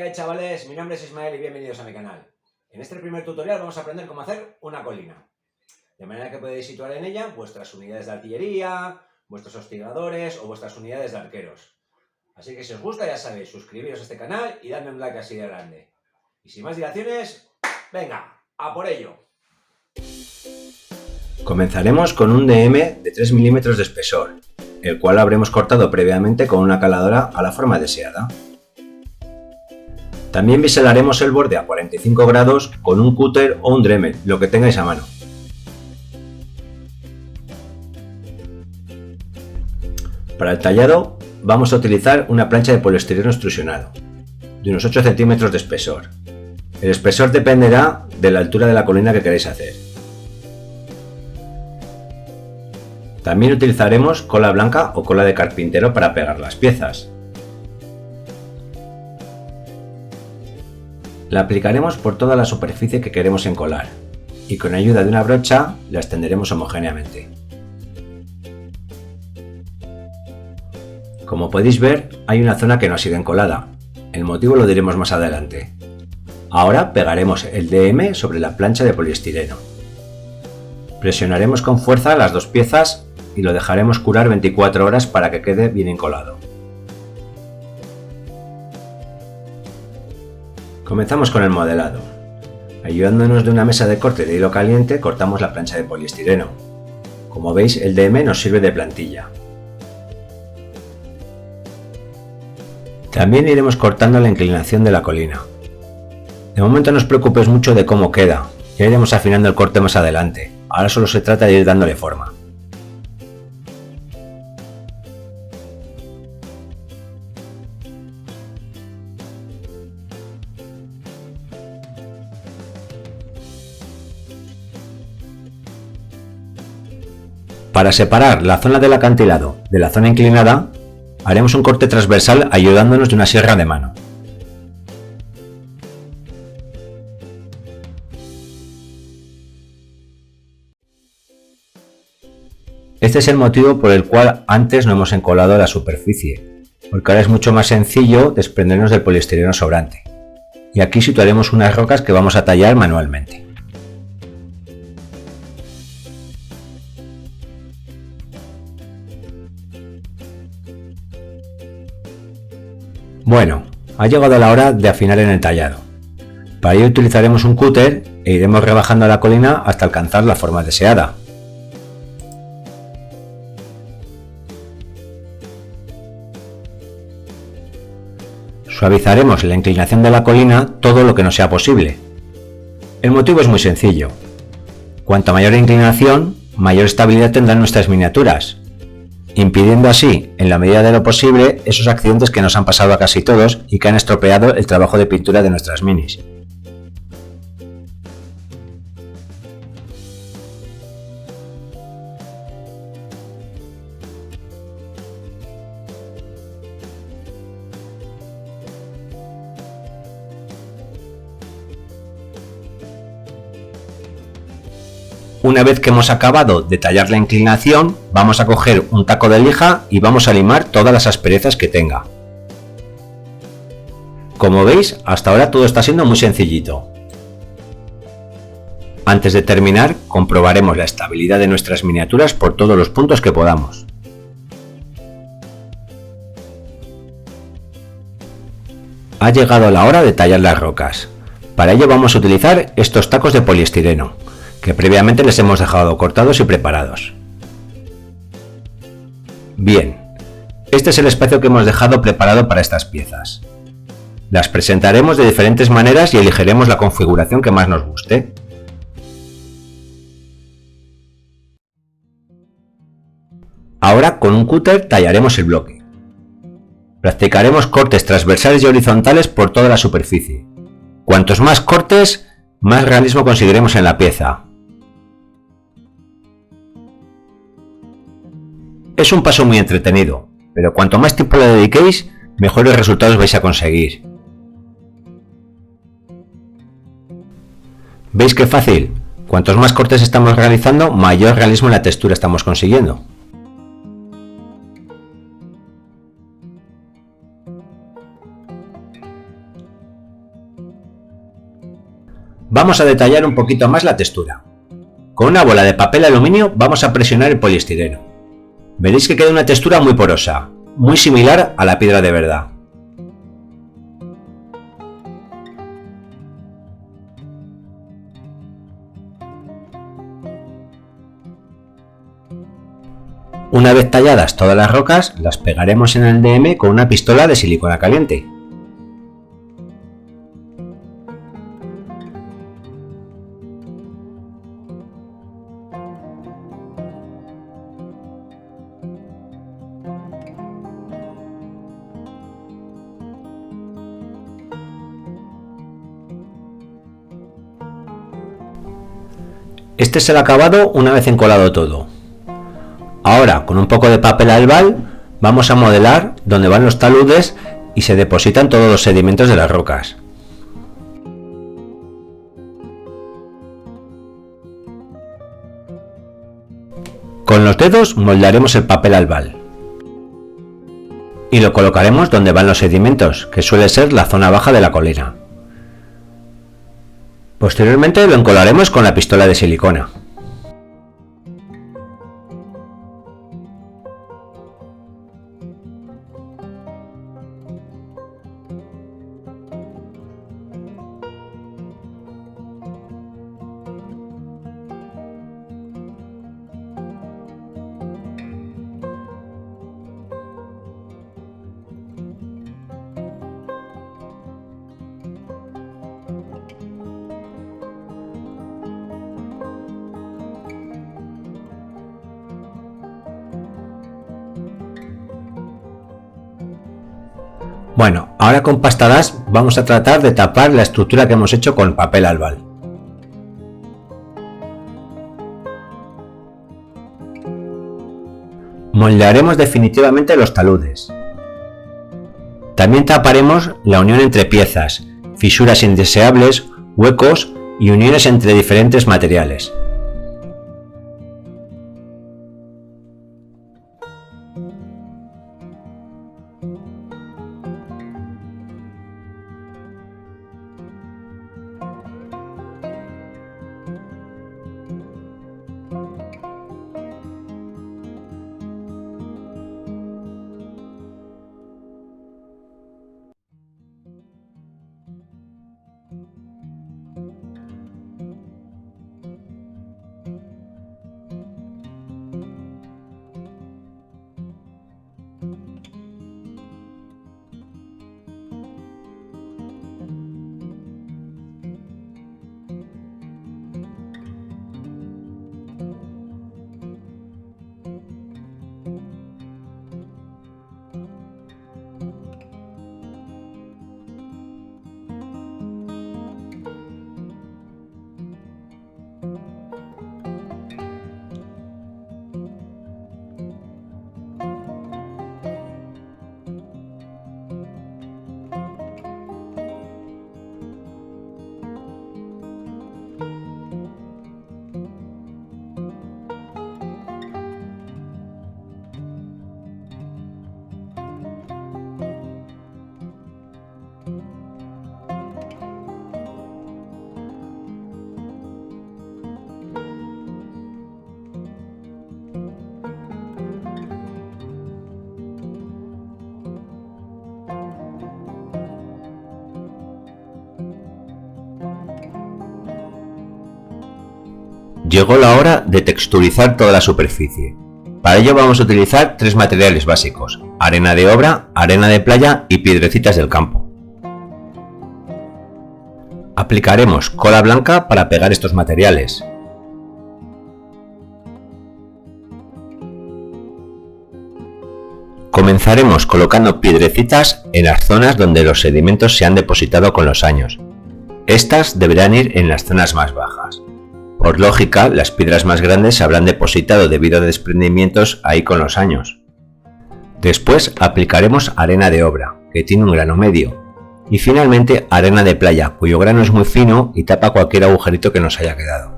Hey chavales, mi nombre es Ismael y bienvenidos a mi canal. En este primer tutorial vamos a aprender cómo hacer una colina. De manera que podéis situar en ella vuestras unidades de artillería, vuestros hostigadores o vuestras unidades de arqueros. Así que si os gusta ya sabéis, suscribiros a este canal y dadme un like así de grande. Y sin más dilaciones, venga, ¡a por ello! Comenzaremos con un DM de 3 milímetros de espesor, el cual habremos cortado previamente con una caladora a la forma deseada. También biselaremos el borde a 45 grados con un cúter o un Dremel, lo que tengáis a mano. Para el tallado vamos a utilizar una plancha de poliestireno extrusionado, de unos 8 centímetros de espesor. El espesor dependerá de la altura de la colina que queréis hacer. También utilizaremos cola blanca o cola de carpintero para pegar las piezas. La aplicaremos por toda la superficie que queremos encolar y con ayuda de una brocha la extenderemos homogéneamente. Como podéis ver, hay una zona que no ha sido encolada. El motivo lo diremos más adelante. Ahora pegaremos el DM sobre la plancha de poliestireno. Presionaremos con fuerza las dos piezas y lo dejaremos curar 24 horas para que quede bien encolado. Comenzamos con el modelado. Ayudándonos de una mesa de corte de hilo caliente, cortamos la plancha de poliestireno. Como veis, el DM nos sirve de plantilla. También iremos cortando la inclinación de la colina. De momento no os preocupéis mucho de cómo queda, ya iremos afinando el corte más adelante. Ahora solo se trata de ir dándole forma. Para separar la zona del acantilado de la zona inclinada, haremos un corte transversal ayudándonos de una sierra de mano. Este es el motivo por el cual antes no hemos encolado la superficie, porque ahora es mucho más sencillo desprendernos del poliestireno sobrante. Y aquí situaremos unas rocas que vamos a tallar manualmente. Bueno, ha llegado la hora de afinar en el tallado. Para ello utilizaremos un cúter e iremos rebajando la colina hasta alcanzar la forma deseada. Suavizaremos la inclinación de la colina todo lo que nos sea posible. El motivo es muy sencillo. Cuanto mayor inclinación, mayor estabilidad tendrán nuestras miniaturas, impidiendo así, en la medida de lo posible, esos accidentes que nos han pasado a casi todos y que han estropeado el trabajo de pintura de nuestras minis. Una vez que hemos acabado de tallar la inclinación, vamos a coger un taco de lija y vamos a limar todas las asperezas que tenga. Como veis, hasta ahora todo está siendo muy sencillito. Antes de terminar, comprobaremos la estabilidad de nuestras miniaturas por todos los puntos que podamos. Ha llegado la hora de tallar las rocas. Para ello vamos a utilizar estos tacos de poliestireno, que previamente les hemos dejado cortados y preparados. Bien, este es el espacio que hemos dejado preparado para estas piezas. Las presentaremos de diferentes maneras y elegiremos la configuración que más nos guste. Ahora con un cúter tallaremos el bloque. Practicaremos cortes transversales y horizontales por toda la superficie. Cuantos más cortes, más realismo conseguiremos en la pieza. Es un paso muy entretenido, pero cuanto más tiempo le dediquéis, mejores resultados vais a conseguir. ¿Veis qué fácil? Cuantos más cortes estamos realizando, mayor realismo en la textura estamos consiguiendo. vamos a detallar un poquito más la textura. Con una bola de papel aluminio vamos a presionar el poliestireno. Veréis que queda una textura muy porosa, muy similar a la piedra de verdad. Una vez talladas todas las rocas, las pegaremos en el DM con una pistola de silicona caliente. Este es el acabado una vez encolado todo. Ahora, con un poco de papel albal, vamos a modelar donde van los taludes y se depositan todos los sedimentos de las rocas. Con los dedos moldearemos el papel albal y lo colocaremos donde van los sedimentos, que suele ser la zona baja de la colina. Posteriormente lo encolaremos con la pistola de silicona. Bueno, ahora con pasta DAS vamos a tratar de tapar la estructura que hemos hecho con papel albal. Moldearemos definitivamente los taludes. También taparemos la unión entre piezas, fisuras indeseables, huecos y uniones entre diferentes materiales. Llegó la hora de texturizar toda la superficie. Para ello vamos a utilizar tres materiales básicos: arena de obra, arena de playa y piedrecitas del campo. Aplicaremos cola blanca para pegar estos materiales. Comenzaremos colocando piedrecitas en las zonas donde los sedimentos se han depositado con los años. Estas deberán ir en las zonas más bajas. Por lógica, las piedras más grandes se habrán depositado debido a desprendimientos ahí con los años. Después aplicaremos arena de obra, que tiene un grano medio. Y finalmente arena de playa, cuyo grano es muy fino y tapa cualquier agujerito que nos haya quedado.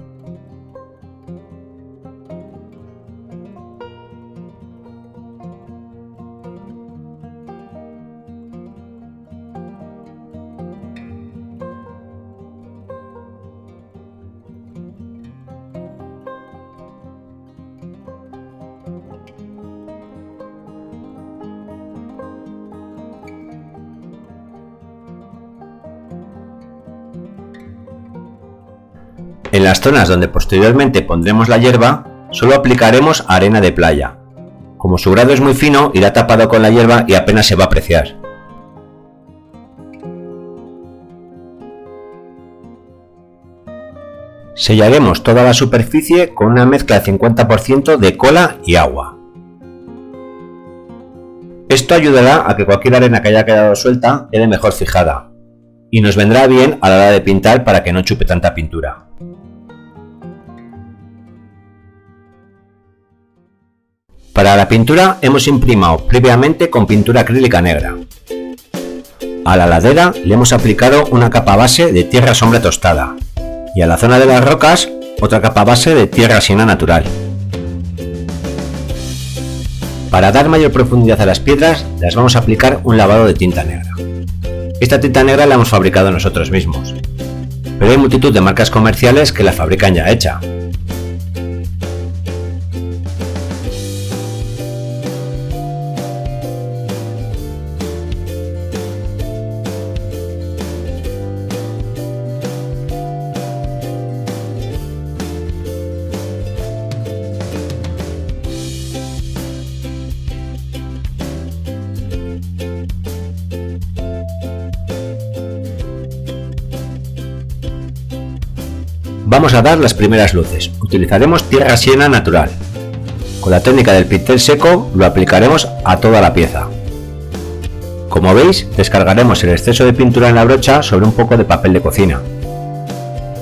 En las zonas donde posteriormente pondremos la hierba, solo aplicaremos arena de playa. Como su grado es muy fino, irá tapado con la hierba y apenas se va a apreciar. Sellaremos toda la superficie con una mezcla de 50% de cola y agua. Esto ayudará a que cualquier arena que haya quedado suelta quede mejor fijada y nos vendrá bien a la hora de pintar para que no chupe tanta pintura. Para la pintura hemos imprimado previamente con pintura acrílica negra. A la ladera le hemos aplicado una capa base de tierra sombra tostada y a la zona de las rocas otra capa base de tierra siena natural. Para dar mayor profundidad a las piedras las vamos a aplicar un lavado de tinta negra. Esta tinta negra la hemos fabricado nosotros mismos, pero hay multitud de marcas comerciales que la fabrican ya hecha. Vamos a dar las primeras luces. Utilizaremos tierra siena natural. Con la técnica del pincel seco lo aplicaremos a toda la pieza. Como veis, descargaremos el exceso de pintura en la brocha sobre un poco de papel de cocina.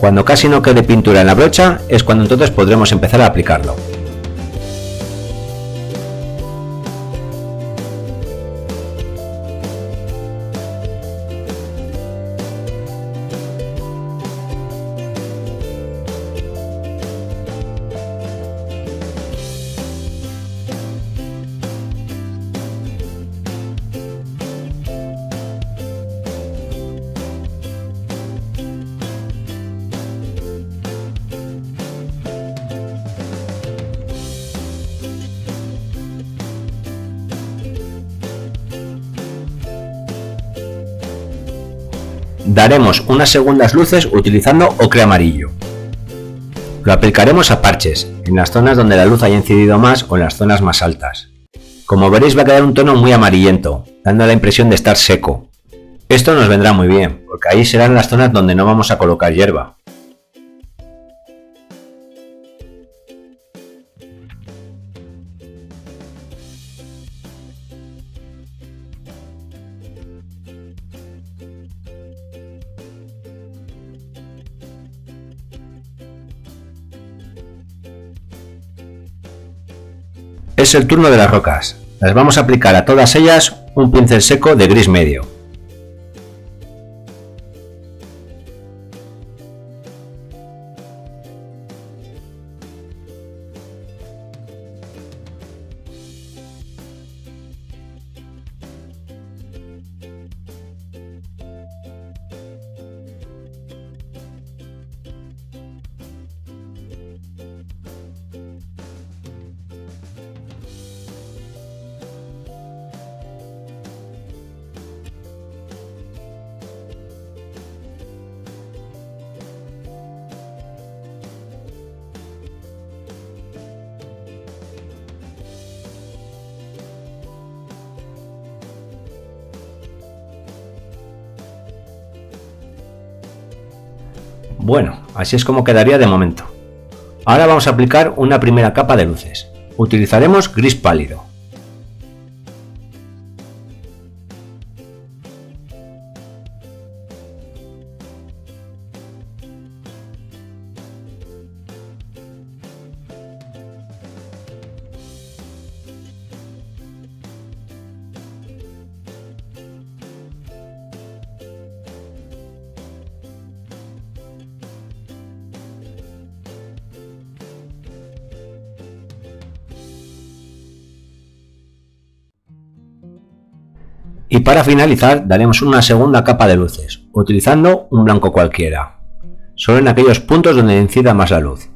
Cuando casi no quede pintura en la brocha es cuando entonces podremos empezar a aplicarlo. Daremos unas segundas luces utilizando ocre amarillo. Lo aplicaremos a parches, en las zonas donde la luz haya incidido más o en las zonas más altas. Como veréis va a quedar un tono muy amarillento, dando la impresión de estar seco. Esto nos vendrá muy bien, porque ahí serán las zonas donde no vamos a colocar hierba. Es el turno de las rocas. Las vamos a aplicar a todas ellas un pincel seco de gris medio. Bueno, así es como quedaría de momento. Ahora vamos a aplicar una primera capa de luces. Utilizaremos gris pálido. Y para finalizar daremos una segunda capa de luces, utilizando un blanco cualquiera, solo en aquellos puntos donde incida más la luz.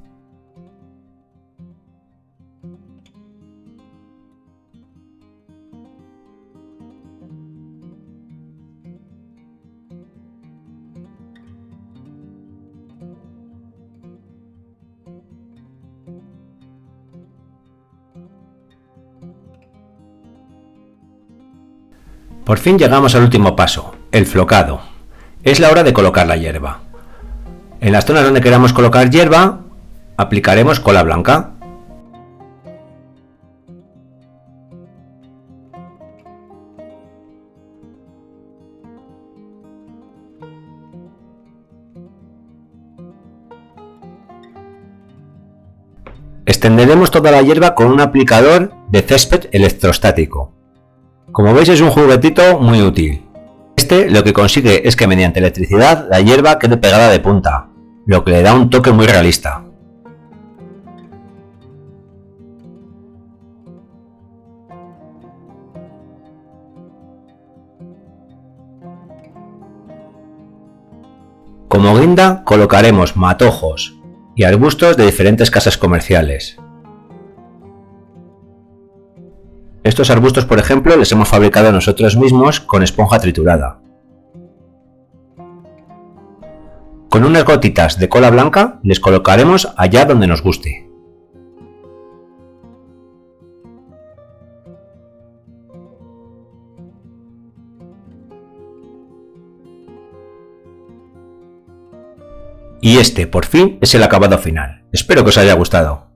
Por fin llegamos al último paso, el flocado. Es la hora de colocar la hierba. En las zonas donde queramos colocar hierba, aplicaremos cola blanca. Extenderemos toda la hierba con un aplicador de césped electrostático. Como veis, es un juguetito muy útil. Este lo que consigue es que mediante electricidad la hierba quede pegada de punta, lo que le da un toque muy realista. Como guinda colocaremos matojos y arbustos de diferentes casas comerciales. Estos arbustos, por ejemplo, los hemos fabricado nosotros mismos con esponja triturada. Con unas gotitas de cola blanca les colocaremos allá donde nos guste. Y este, por fin, es el acabado final. Espero que os haya gustado.